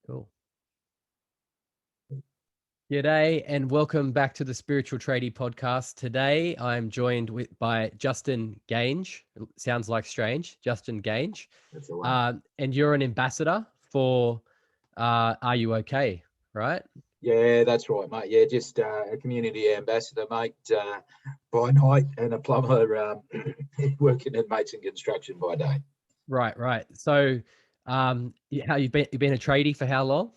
Cool. G'day and welcome back to the Spiritual Tradie podcast. Today I'm joined by Justin Geange. Sounds like strange, Justin Geange. That's the one. And you're an ambassador for RUOK, right? Yeah, that's right, mate. Yeah, just a community ambassador, mate, by night, and a plumber working in mates and construction by day. Right. So, how you've been a tradie for how long?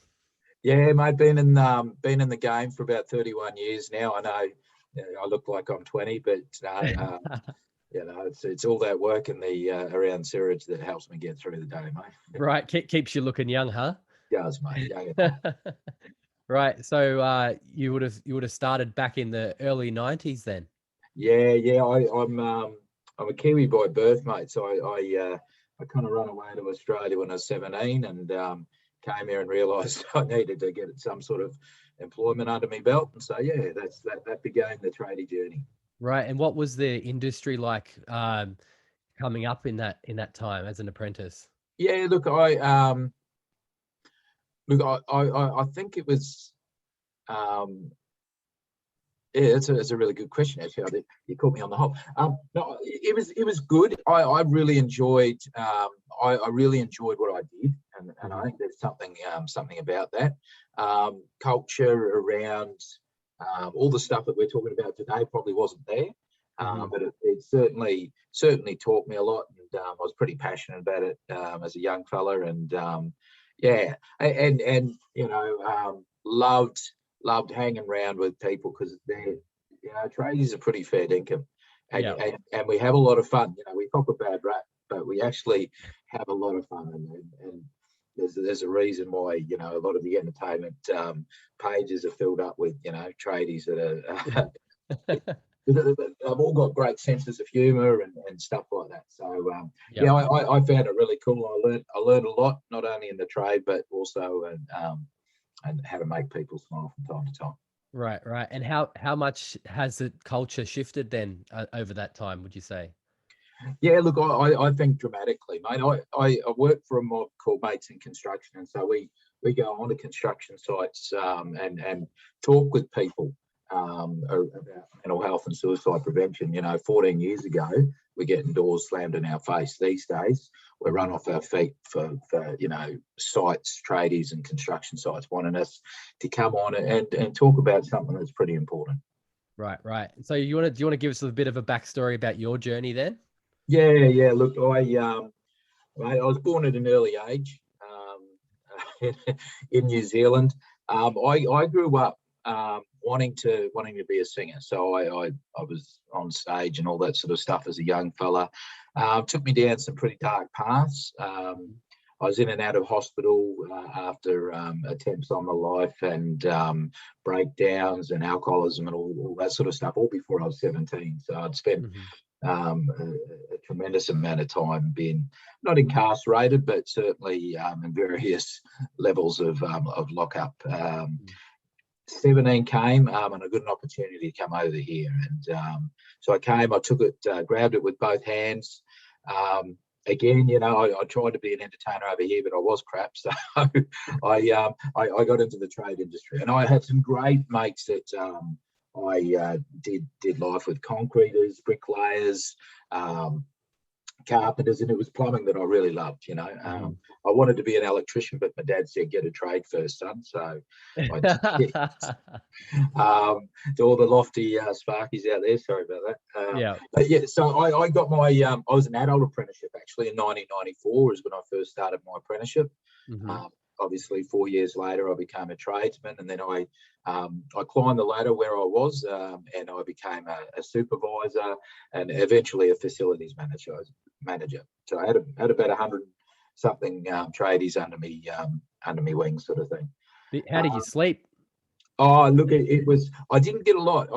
Yeah, mate, been in the game for about 31 years now. I know, I look like I'm 20, but it's all that work in the around sewage that helps me get through the day, mate. Right, keeps you looking young, huh? Does, mate. Yeah. Right. So you would have started back in the early 90s then. Yeah. I'm a Kiwi by birth, mate. So I kind of run away to Australia when I was 17, and came here and realised I needed to get some sort of employment under my belt. And so yeah, that began the tradie journey. Right. And what was the industry like coming up in that time as an apprentice? Yeah, I think it was. Yeah, it's a really good question, actually. You caught me on the hop. No, it was good. I really enjoyed I really enjoyed what I did, and I think there's something about that culture around all the stuff that we're talking about today probably wasn't there, but it certainly taught me a lot, and I was pretty passionate about it as a young fella, and loved hanging around with people, because they're, tradies are pretty fair dinkum, and we have a lot of fun. We cop a bad rap, but we actually have a lot of fun, and there's a reason why a lot of the entertainment pages are filled up with tradies that are they've all got great senses of humour and stuff like that. So I found it really cool. I learned a lot, not only in the trade but also and how to make people smile from time to time. Right. And how much has the culture shifted then over that time, would you say? Yeah, look, I think dramatically, mate. I work for a mob called Mates in Construction, and so we go onto construction sites and talk with people about mental health and suicide prevention. 14 years ago, we're getting doors slammed in our face. These days, we're run off our feet for sites, tradies and construction sites wanting us to come on and talk about something that's pretty important. Right. So do you want to give us a bit of a backstory about your journey then? Yeah. Look, I was born at an early age in New Zealand. I grew up wanting to be a singer, so I was on stage and all that sort of stuff as a young fella. Took me down some pretty dark paths. I was in and out of hospital after attempts on my life, and breakdowns and alcoholism and all that sort of stuff, all before I was 17. So I'd spent a tremendous amount of time being not incarcerated, but certainly in various levels of lockup. 17 came, and I got an opportunity to come over here, and so I came. I took it, grabbed it with both hands. Again, I tried to be an entertainer over here, but I was crap. So I got into the trade industry, and I had some great mates that I did life with: concreters, bricklayers, carpenters, and it was plumbing that I really loved. I wanted to be an electrician, but my dad said, "Get a trade first, son." So I did. To all the lofty Sparkies out there, sorry about that. But yeah, so I got my I was an adult apprenticeship actually in 1994 is when I first started my apprenticeship. Obviously 4 years later I became a tradesman, and then I climbed the ladder where I was, and I became a supervisor and eventually a facilities manager. So I had about 100 something tradies under me wing, sort of thing. How did you sleep? Oh, look, it was. I didn't get a lot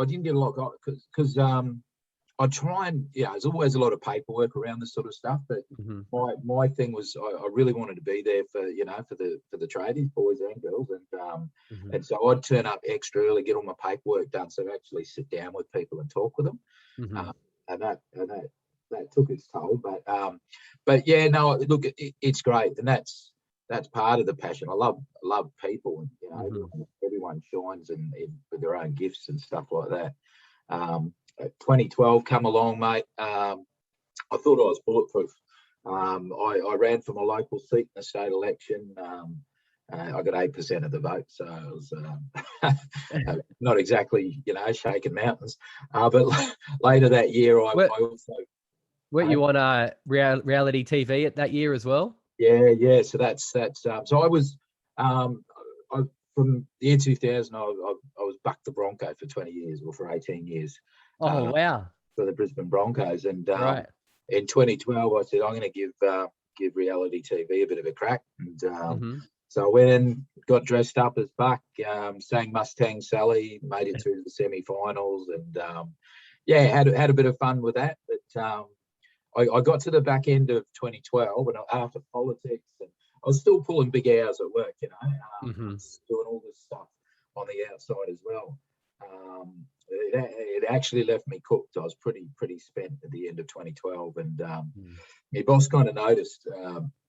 because I try and there's always a lot of paperwork around this sort of stuff. But my thing was I really wanted to be there for the tradies, boys and girls, and so I'd turn up extra early, get all my paperwork done, so I actually sit down with people and talk with them, and that took its toll. But yeah, no, look, it's great, and that's that's part of the passion. I love people, and Mm-hmm. everyone shines with their own gifts and stuff like that. 2012 come along, mate. I thought I was bulletproof. I ran for my local seat in the state election. I got 8% of the vote, so it was not exactly, shaking mountains. But later that year, I also weren't you on reality TV at that year as well? Yeah. So that's so I was from the year 2000. I was Buck the Bronco for 20 years, or for 18 years. Oh wow! For the Brisbane Broncos, and Right. in 2012, I said I'm going to give reality TV a bit of a crack, and so I went and got dressed up as Buck, sang Mustang Sally, made it through the semi-finals, and had a bit of fun with that. But I got to the back end of 2012, and after politics, and I was still pulling big hours at work, doing all this stuff on the outside as well. It actually left me cooked. I was pretty spent at the end of 2012, and my boss kind of noticed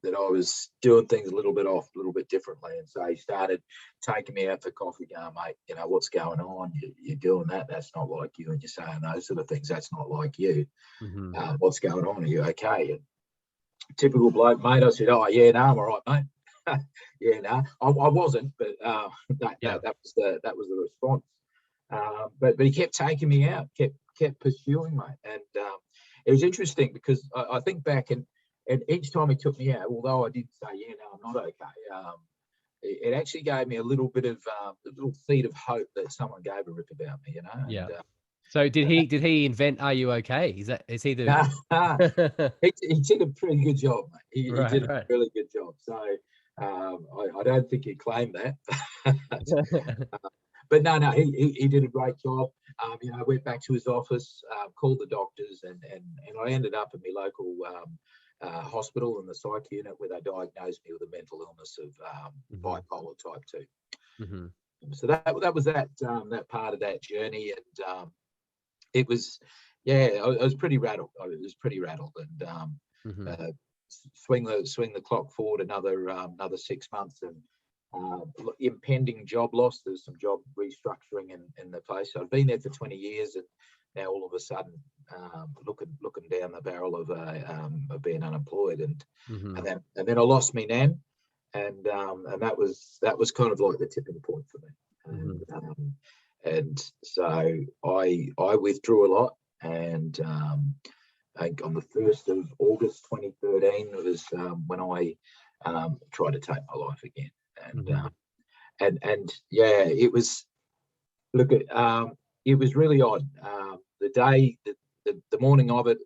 that I was doing things a little bit differently, and so he started taking me out for coffee, going, mate, what's going on? You're doing that. That's not like you, and you're saying those sort of things. That's not like you. What's going on? Are you okay? And typical bloke, mate. I said, oh yeah, no, I'm all right, mate. Yeah, no, I wasn't, but that was the response. But he kept taking me out, kept pursuing, mate, and it was interesting because I think back, and each time he took me out, although I did say, yeah, no, I'm not okay, it actually gave me a little bit of a little seed of hope that someone gave a rip about me, Yeah. And, so did he invent "Are you okay"? Is he the? He did a pretty good job, mate. He did a really good job. So I don't think he claimed that. But no, he did a great job. I went back to his office, called the doctors, and I ended up in my local hospital in the psych unit, where they diagnosed me with a mental illness of bipolar type 2. So that was that part of that journey, and it was, I was pretty rattled. And swing the clock forward another 6 months, and impending job loss. There's some job restructuring in the place. So I've been there for 20 years, and now all of a sudden, looking down the barrel of being unemployed, and then I lost me nan, and that was kind of like the tipping point for me. And so I withdrew a lot, and I think on the 1st of August 2013 was when I tried to take my life again. And it was, it was really odd. The day, the morning of it,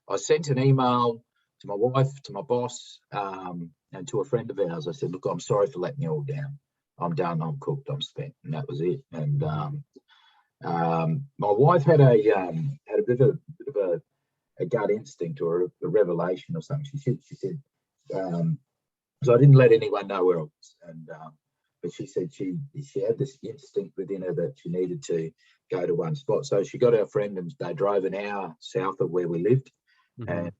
I sent an email to my wife, to my boss, and to a friend of ours. I said, look, I'm sorry for letting you all down. I'm done. I'm cooked. I'm spent. And that was it. And my wife had a bit of a gut instinct, or a revelation or something. She said, so I didn't let anyone know where I was, and but she said she had this instinct within her that she needed to go to one spot. So she got her friend, and they drove an hour south of where we lived, and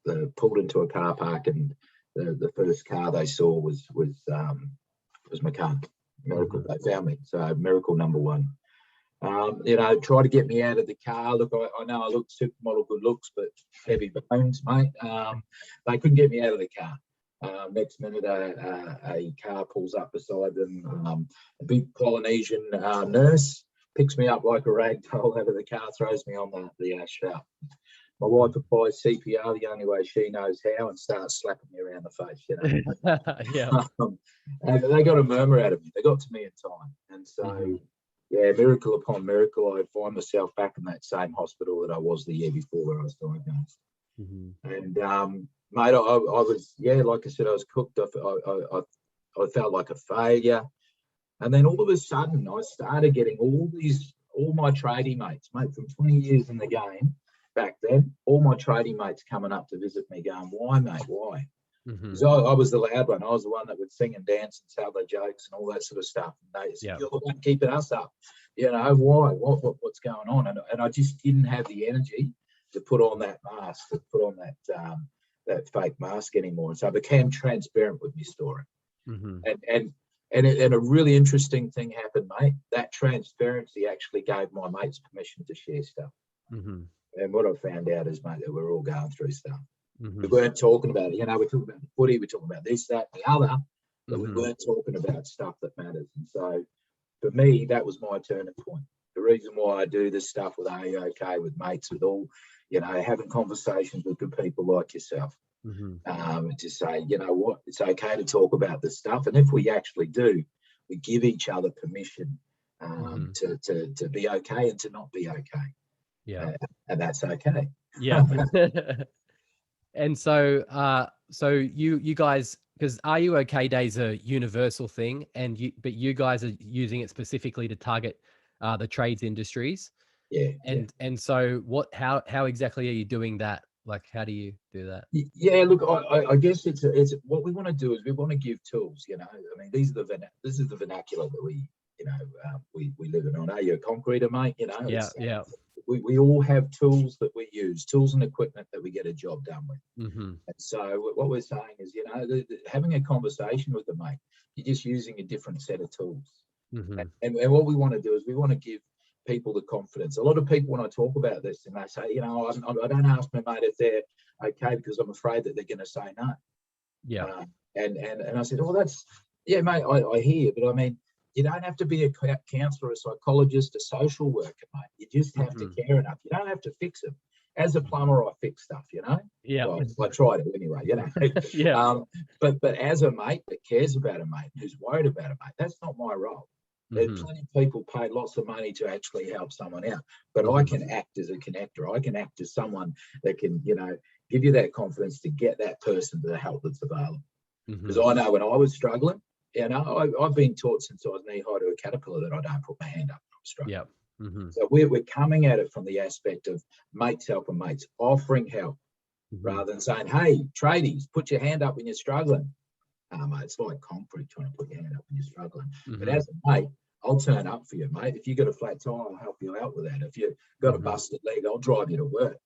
they pulled into a car park, and the first car they saw was my car. Miracle. They found me. So miracle number one. Try to get me out of the car. Look, I know I look supermodel good looks, but heavy bones, mate. They couldn't get me out of the car. Next minute, a car pulls up beside them. A big Polynesian nurse picks me up like a rag doll out of the car, throws me on the asphalt. My wife applies CPR the only way she knows how, and starts slapping me around the face. And they got a murmur out of me. They got to me in time, and so. Yeah, miracle upon miracle, I find myself back in that same hospital that I was the year before, where I was diagnosed. And mate, I was, like I said, I was cooked. I felt like a failure, and then all of a sudden, I started getting all my tradie mates, mate, from 20 years in the game back then. All my tradie mates coming up to visit me, going, "Why, mate? Why?" Because I was the loud one. I was the one that would sing and dance and tell their jokes and all that sort of stuff. And they said, "You're the one keeping us up. Why? What's going on?" And I just didn't have the energy to put on that mask, to put on that fake mask anymore. And so I became transparent with my story. Mm-hmm. And a really interesting thing happened, mate. That transparency actually gave my mates permission to share stuff. Mm-hmm. And what I found out is, mate, that we're all going through stuff. Mm-hmm. We weren't talking about it. You know, we're talking about the footy, we're talking about this, that, and the other, but we Mm-hmm. weren't talking about stuff that matters. And so for me, that was my turning point. The reason why I do this stuff with RUOK, with mates, with all, you know, having conversations with good people like yourself, to say, you know what, it's okay to talk about this stuff. And if we actually do, we give each other permission to be okay and to not be okay. Yeah. And that's okay. Yeah. And so, so you guys, because RUOK Day is a universal thing, but you guys are using it specifically to target the trades industries. Yeah. And so how exactly are you doing that? Like, how do you do that? Yeah, look, I guess it's what we want to do is we want to give tools. You know, I mean, this is the vernacular that we, you know, we live in. Are you a concreter, mate? You know, Yeah. We all have tools that we use, tools and equipment that we get a job done with. Mm-hmm. And so what we're saying is, you know, having a conversation with the mate, you're just using a different set of tools. Mm-hmm. And what we want to do is we want to give people the confidence. A lot of people, when I talk about this, and they say, you know, I don't ask my mate if they're okay because I'm afraid that they're going to say no. Yeah. And I said, oh, that's, yeah, mate, I hear, but I mean, you don't have to be a counsellor, a psychologist, a social worker, mate. You just have to care enough. You don't have to fix them. As a plumber, I fix stuff, you know. Yeah. Well, I try to anyway, you know. Yeah. But as a mate that cares about a mate, who's worried about a mate, that's not my role. There's plenty of people pay lots of money to actually help someone out, but I can act as a connector. I can act as someone that can, you know, give you that confidence to get that person to the help that's available. Because I know when I was struggling, you know, I've been taught since I was knee high to a caterpillar that I don't put my hand up when I'm struggling. Yeah. So we're coming at it from the aspect of mates helping mates, offering help, rather than saying, hey, tradies, put your hand up when you're struggling. Mate, it's like concrete trying to put your hand up when you're struggling. But as a mate, I'll turn up for you, mate. If you got a flat tire, I'll help you out with that. If you've got a busted leg, I'll drive you to work.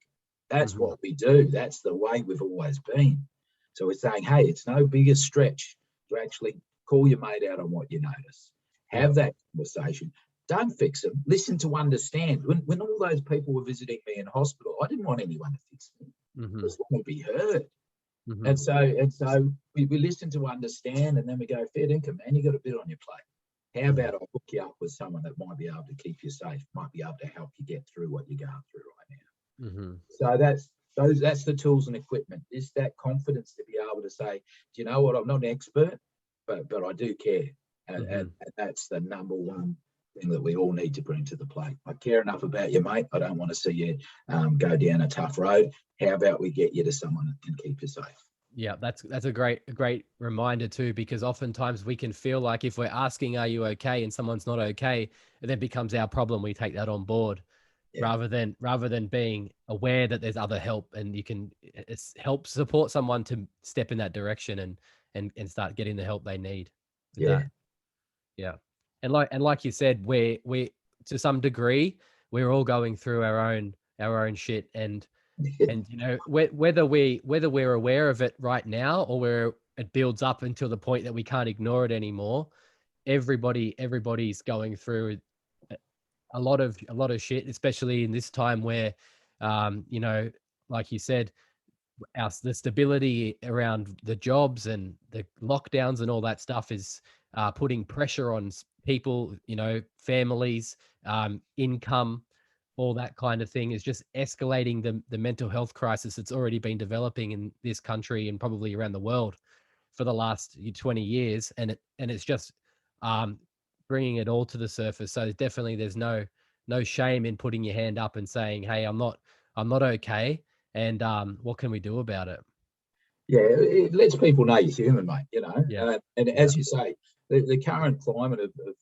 That's what we do. That's the way we've always been. So we're saying, hey, it's no bigger stretch to actually call your mate out on what you notice. Have that conversation. Don't fix them. Listen to understand. When all those people were visiting me in hospital, I didn't want anyone to fix me. I just want to be heard. And so we listen to understand, and then we go, fair dinkum, man, you got a bit on your plate. How about I hook you up with someone that might be able to keep you safe, might be able to help you get through what you're going through right now. So that's the tools and equipment. It's that confidence to be able to say, do you know what, I'm not an expert, but I do care. And that's the number one thing that we all need to bring to the plate. I care enough about you, mate. I don't want to see you go down a tough road. How about we get you to someone that can keep you safe? Yeah, that's a great reminder too, because oftentimes we can feel like if we're asking, are you okay, and someone's not okay, it then becomes our problem. We take that on board rather than being aware that there's other help, and you can help support someone to step in that direction and start getting the help they need. Yeah. And like you said, we to some degree, we're all going through our own shit, and you know, whether we're aware of it right now or where it builds up until the point that we can't ignore it anymore, everybody's going through a lot of shit, especially in this time where, you know, like you said, the stability around the jobs and the lockdowns and all that stuff is putting pressure on people, you know, families, income, all that kind of thing is just escalating the mental health crisis that's already been developing in this country and probably around the world for the last 20 years. And it's just bringing it all to the surface. So definitely there's no shame in putting your hand up and saying, hey, I'm not okay. And what can we do about it? Yeah, it lets people know you're human, mate, you know. And as you say, the current climate of the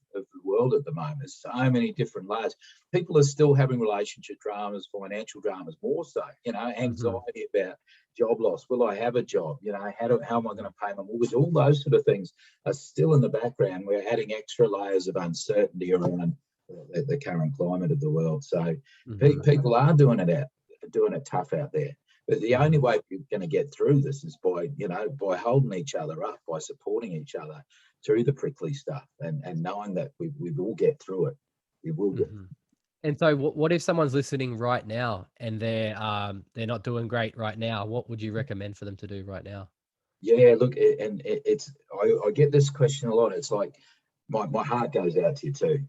world at the moment is so many different layers. People are still having relationship dramas, financial dramas, more so, you know, anxiety about job loss. Will I have a job? You know, how am I going to pay my mortgage? All those sort of things are still in the background. We're adding extra layers of uncertainty around the current climate of the world. So people are doing it tough out there. But the only way we're going to get through this is by, by holding each other up, by supporting each other through the prickly stuff, and knowing that we will get through it. We will get. And so what if someone's listening right now and they're not doing great right now? What would you recommend for them to do right now? Yeah, look, I get this question a lot. It's like my heart goes out to you too.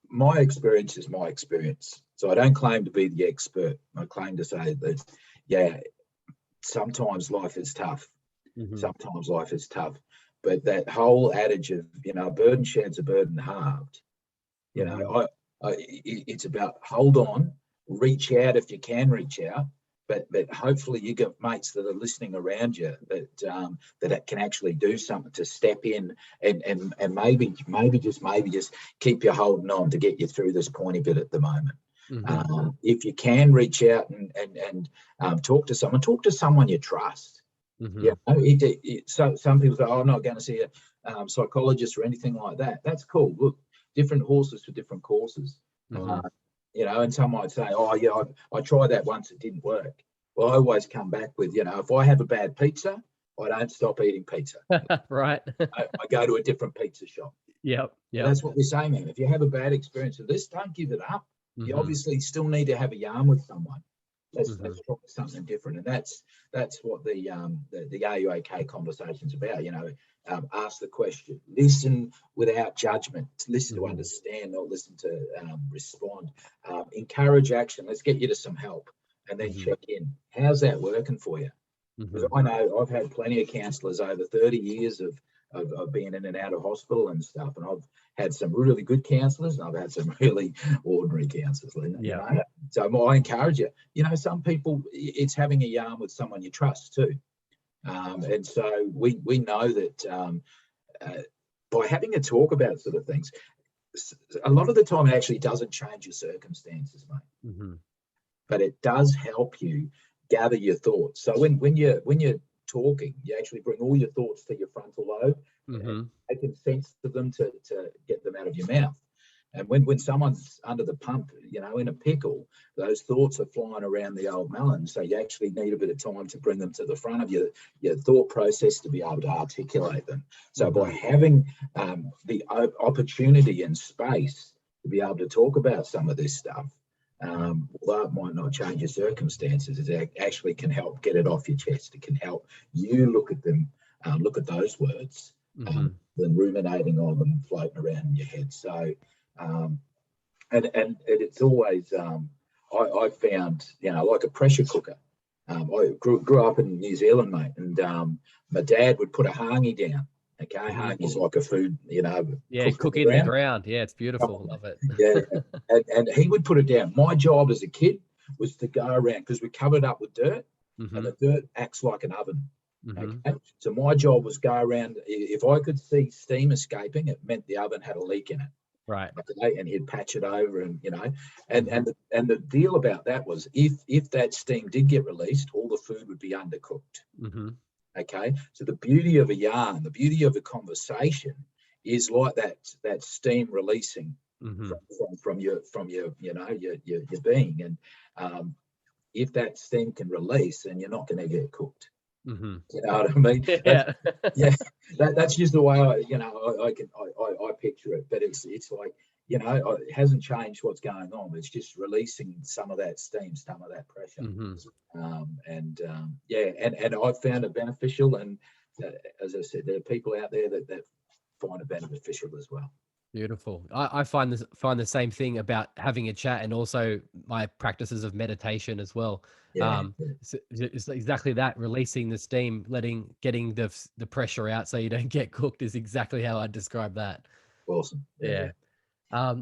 My experience is my experience. So I don't claim to be the expert. I claim to say that, sometimes life is tough. Sometimes life is tough. But that whole adage of, a burden shared's a burden halved. It's about hold on, reach out if you can reach out, but hopefully you got mates that are listening around you that can actually do something to step in and maybe just keep you holding on to get you through this pointy bit at the moment. If you can reach out and talk to someone you trust. So some people say, I'm not going to see a psychologist or anything like that. That's cool. Look, different horses for different courses. And some might say, I tried that once, it didn't work. Well, I always come back with, if I have a bad pizza, I don't stop eating pizza. Right. I go to a different pizza shop. Yep. That's what we say, man. If you have a bad experience with this, don't give it up. You obviously still need to have a yarn with someone. Let's try something different, and that's what the RUOK conversation's about. Ask the question, listen without judgment, listen to understand, not listen to respond. Encourage action. Let's get you to some help, and then check in. How's that working for you? Because I know I've had plenty of counsellors over 30 years of being in and out of hospital and stuff, and I've had some really good counsellors and I've had some really ordinary counsellors. So I encourage you. Some people, it's having a yarn with someone you trust too, and so we know that by having a talk about sort of things, a lot of the time it actually doesn't change your circumstances, mate. But it does help you gather your thoughts. So when you're talking, you actually bring all your thoughts to your frontal lobe and making sense of them to get them out of your mouth. And when someone's under the pump, in a pickle, those thoughts are flying around the old melon. So you actually need a bit of time to bring them to the front of your thought process to be able to articulate them. So by having the opportunity and space to be able to talk about some of this stuff, although it might not change your circumstances, it actually can help get it off your chest. It can help you look at them, look at those words, than ruminating on them, floating around in your head. So, and it's always, I found, like a pressure cooker. I grew up in New Zealand, mate, and my dad would put a hangi down. Okay, hangi's like a food, cook in the ground. Yeah, it's beautiful. Love it. And he would put it down. My job as a kid was to go around, because we covered up with dirt, and the dirt acts like an oven. Okay? So my job was go around. If I could see steam escaping, it meant the oven had a leak in it. Right. Okay? And he'd patch it over, and and the deal about that was if that steam did get released, all the food would be undercooked. Okay, so the beauty of a yarn, the beauty of a conversation, is like that steam releasing from your being, and if that steam can release, then you're not going to get cooked. You know what I mean? That's just the way I picture it. But it's like, it hasn't changed what's going on. It's just releasing some of that steam, some of that pressure. And I've found it beneficial. And as I said, there are people out there that find it beneficial as well. Beautiful. I find the same thing about having a chat, and also my practices of meditation as well. It's exactly that, releasing the steam, getting the pressure out so you don't get cooked, is exactly how I describe that. Awesome. Yeah. I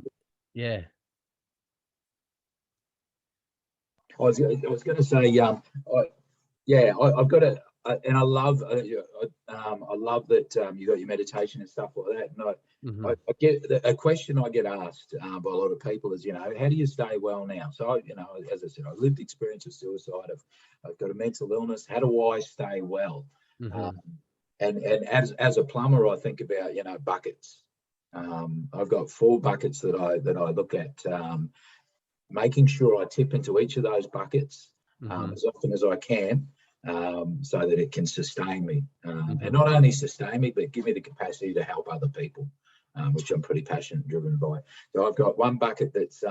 was going to say, I've got a, and I love that you got your meditation and stuff like that. And I get a question I get asked by a lot of people is, how do you stay well now? So, as I said, I've lived experience of suicide. I've got a mental illness. How do I stay well? And as a plumber, I think about, buckets. I've got 4 buckets that I look at. making sure I tip into each of those buckets Mm-hmm. as often as I can, so that it can sustain me, Mm-hmm. and not only sustain me, but give me the capacity to help other people, which I'm pretty passionate driven by. So I've got one bucket that's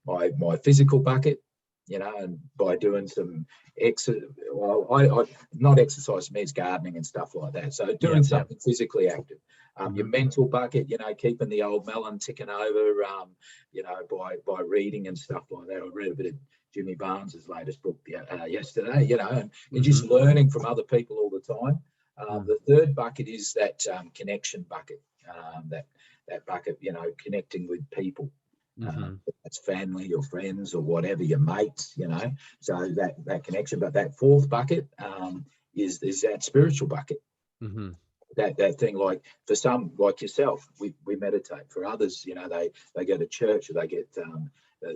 my physical bucket, and by doing some I not exercise means gardening and stuff like that. So doing something physically active. Your mental bucket, keeping the old melon ticking over, by reading and stuff like that. I read a bit of Jimmy Barnes's latest book yesterday, and just learning from other people all the time. The third bucket is that connection bucket, that bucket, connecting with people. That's family or friends or whatever, your mates, so that connection. But that fourth bucket is that spiritual bucket. That thing, like for some, like yourself, we meditate. For others, they go to church, or they get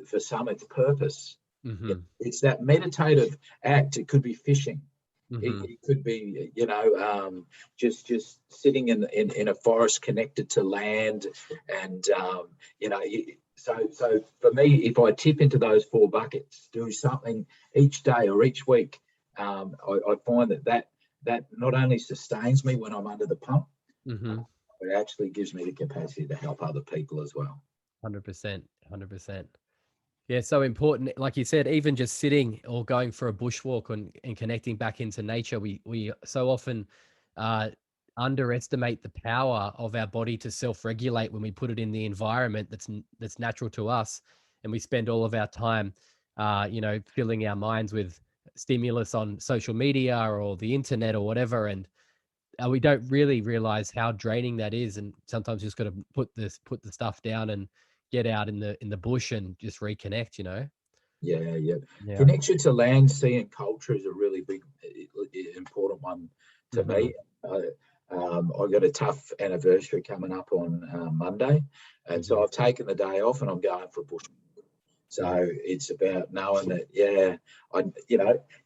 for some it's purpose. It's that meditative act. It could be fishing. It could be, just sitting in a forest connected to land, and so for me, if I tip into those four buckets, do something each day or each week, I find that not only sustains me when I'm under the pump, it actually gives me the capacity to help other people as well. 100%. Yeah, so important. Like you said, even just sitting or going for a bushwalk and connecting back into nature, we so often underestimate the power of our body to self-regulate when we put it in the environment that's natural to us, and we spend all of our time, filling our minds with stimulus on social media or the internet or whatever, and we don't really realize how draining that is. And sometimes you just got to put the stuff down and get out in the bush and just reconnect. Yeah. Connection to land, sea, and culture is a really big, important one to me. I've got a tough anniversary coming up on Monday, and so I've taken the day off and I'm going for a bush. So it's about knowing that,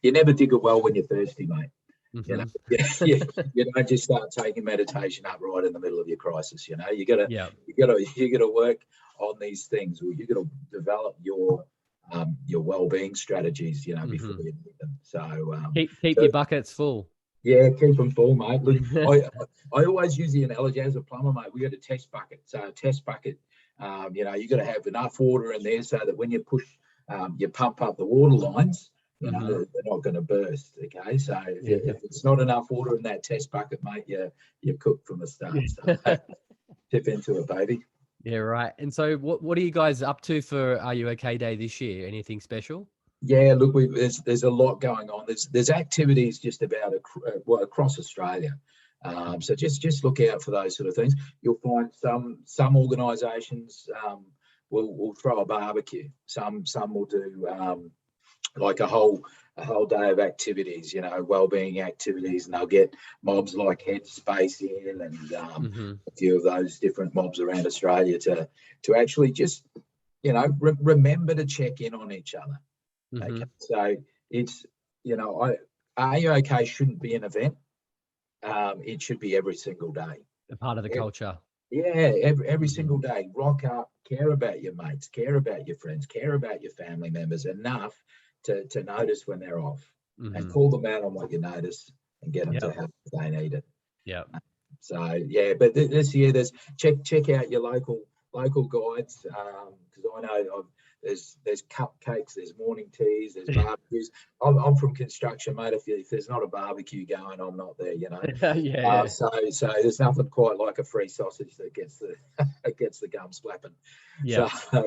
you never dig a well when you're thirsty, mate. You don't just start taking meditation up right in the middle of your crisis. You gotta work on these things. You got to develop your well-being strategies, before you need them. So keep your buckets full. Yeah, keep them full, mate. Look, I always use the analogy as a plumber, mate. We got a test bucket. So a test bucket, you got to have enough water in there so that when you push, you pump up the water lines, they're not going to burst. Okay, so if it's not enough water in that test bucket, mate, you're cooked from the start. So tip into it, baby. Yeah, right. And so what are you guys up to for Are You OK Day this year? Anything special? Yeah, look, there's a lot going on. There's activities just about across Australia. So just look out for those sort of things. You'll find some organisations will throw a barbecue. Some will do like a whole day of activities, wellbeing activities, and they'll get mobs like Headspace in, and a few of those different mobs around Australia to actually just remember to check in on each other. Okay, so it's Are You OK shouldn't be an event. It should be every single day. A part of the culture. Yeah, every single day. Rock up, care about your mates, care about your friends, care about your family members enough to notice when they're off, and call them out on what you notice and get them to help if they need it. Yeah. So yeah, but this year there's check out your local guides, because I know there's cupcakes, there's morning teas, there's barbecues. I'm from construction, mate. If there's not a barbecue going, I'm not there. So there's nothing quite like a free sausage that gets the gum slapping. Yeah. So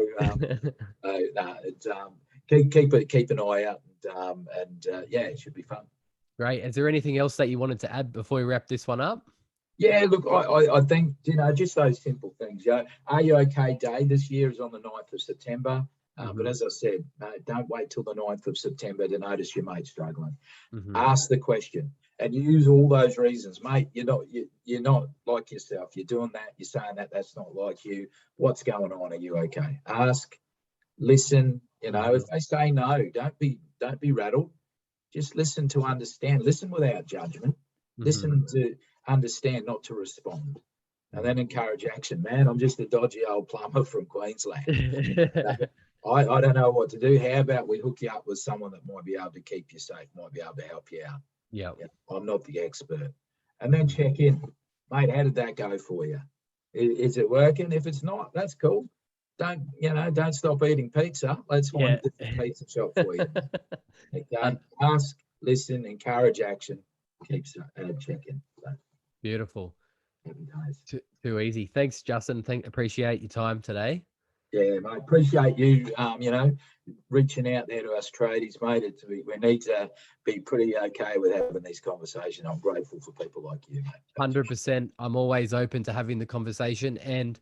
keep an eye out, and it should be fun. Great. Is there anything else that you wanted to add before we wrap this one up? Yeah, look, I think, just those simple things. Are You OK Day this year is on the 9th of September. But as I said, don't wait till the 9th of September to notice your mate struggling. Ask the question and use all those reasons, mate. You're not like yourself. You're doing that. You're saying that's not like you. What's going on? Are you okay? Ask, listen. If they say no, don't be rattled. Just listen to understand. Listen without judgment. Listen to understand, not to respond, and then encourage action. Man, I'm just a dodgy old plumber from Queensland. I don't know what to do. How about we hook you up with someone that might be able to keep you safe, might be able to help you out. Yeah. I'm not the expert. And then check in, mate, how did that go for you? Is it working? If it's not, that's cool. Don't stop eating pizza. Let's find a different pizza shop for you. Okay. Ask, listen, encourage action, keep checking. So, Beautiful. happy days. Too easy. Thanks, Justin. Appreciate your time today. Yeah, mate. Appreciate you, reaching out there to us tradies, mate. We need to be pretty okay with having these conversations. I'm grateful for people like you, mate. 100%. I'm always open to having the conversation and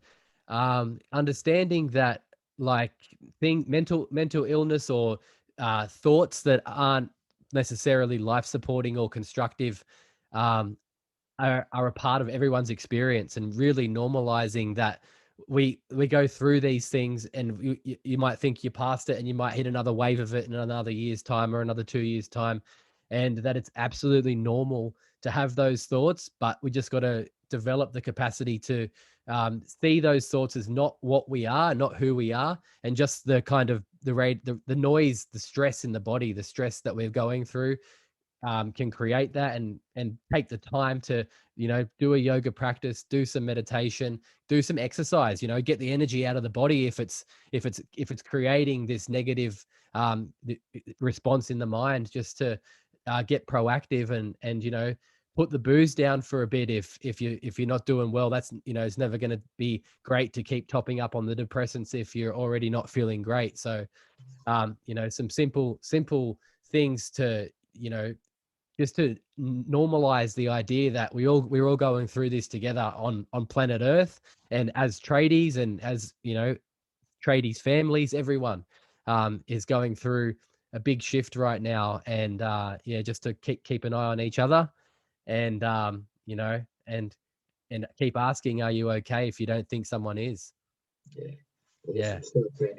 understanding that, like, mental illness or thoughts that aren't necessarily life supporting or constructive are a part of everyone's experience, and really normalizing that we go through these things, and you might think you're past it and you might hit another wave of it in another year's time or another 2 years time, and that it's absolutely normal to have those thoughts, but we just got to develop the capacity to see those thoughts as not what we are, not who we are, and just the kind of the noise, the stress in the body, the stress that we're going through can create that, and take the time to, do a yoga practice, do some meditation, do some exercise, get the energy out of the body if it's creating this negative response in the mind, just to get proactive and put the booze down for a bit if you're not doing well. That's, it's never going to be great to keep topping up on the depressants if you're already not feeling great. So some simple things to, just to normalize the idea that we're all going through this together on planet Earth, and as tradies, and as tradies families, everyone is going through a big shift right now, and just to keep an eye on each other, and and keep asking, are you okay, if you don't think someone is. Yeah. Yeah.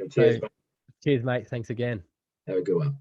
Cheers, mate. Cheers, mate. Thanks again. Have a good one.